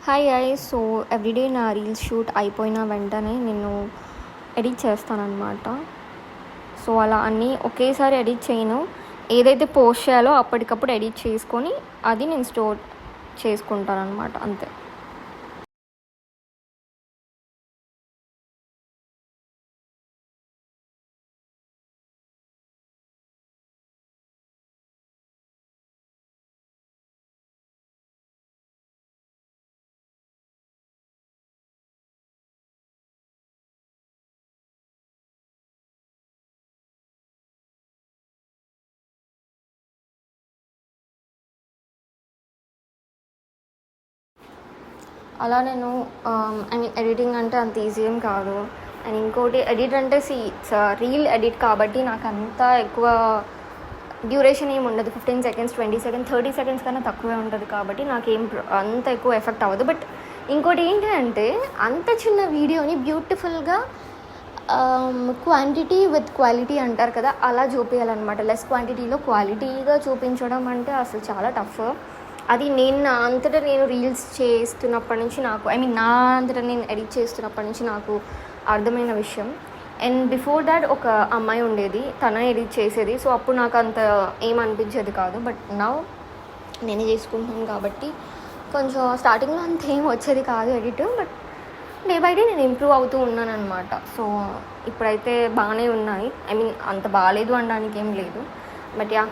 Hi guys. So everyday నా reels shoot అయిపోయిన వెంటనే నేను ఎడిట్ చేస్తానన్నమాట. సో అలా అన్నీ ఒకేసారి ఎడిట్ చేయను. ఏదైతే పోస్ట్ చేయాలో అప్పటికప్పుడు ఎడిట్ చేసుకొని అది నేను స్టోర్ చేసుకుంటాను అనమాట, అంతే. అలా నేను ఎడిటింగ్ అంటే అంత ఈజీ ఏం కాదు. అండ్ ఇంకోటి, ఎడిట్ అంటే రీల్ ఎడిట్ కాబట్టి నాకు అంత ఎక్కువ డ్యూరేషన్ ఏమి ఉండదు. 15 సెకండ్స్, 20 సెకండ్స్, 30 సెకండ్స్ కన్నా తక్కువే ఉంటుంది కాబట్టి నాకేం అంత ఎక్కువ ఎఫెక్ట్ అవ్వదు. బట్ ఇంకోటి ఏంటి అంటే, అంత చిన్న వీడియోని బ్యూటిఫుల్గా క్వాంటిటీ విత్ క్వాలిటీ అంటారు కదా, అలా చూపించాలన్నమాట. లెస్ క్వాంటిటీలో క్వాలిటీగా చూపించడం అంటే అసలు చాలా టఫ్. అది నేను నా అంతటా నేను రీల్స్ చేస్తున్నప్పటి నుంచి నా అంతటా నేను ఎడిట్ చేస్తున్నప్పటి నుంచి నాకు అర్థమైన విషయం. అండ్ బిఫోర్ దాట్ ఒక అమ్మాయి ఉండేది, తన ఎడిట్ చేసేది. సో అప్పుడు నాకు అంత ఏమనిపించేది కాదు. బట్ నౌ నేనే చేసుకుంటున్నాను కాబట్టి కొంచెం స్టార్టింగ్లో అంత ఏం వచ్చేది కాదు edit. But day by day నేను ఇంప్రూవ్ అవుతూ ఉన్నాను అనమాట. సో ఇప్పుడైతే బాగానే ఉన్నాయి. అంత బాగాలేదు అనడానికి ఏం లేదు. బట్ యా,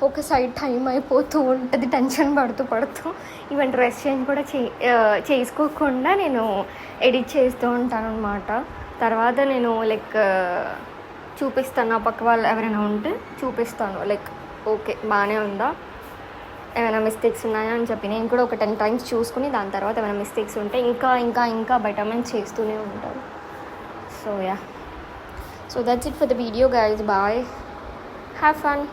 ఒక సైడ్ టైం అయిపోతూ ఉంటుంది, టెన్షన్ పడుతూ ఈవెన్ డ్రెస్ చేంజ్ కూడా చేసుకోకుండా నేను ఎడిట్ చేస్తూ ఉంటాను అనమాట. తర్వాత నేను చూపిస్తాను, నా పక్క వాళ్ళు ఎవరైనా ఉంటే చూపిస్తాను, ఓకే బాగానే ఉందా, ఏమైనా మిస్టేక్స్ ఉన్నాయా అని చెప్పి నేను కూడా ఒక 10 టైమ్స్ చూసుకుని దాని తర్వాత ఏమైనా మిస్టేక్స్ ఉంటే ఇంకా బెటర్మెంట్ చేస్తూనే ఉంటారు. So yeah, so that's it for the video guys. Bye, have fun.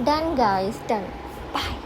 Done guys, done. Bye.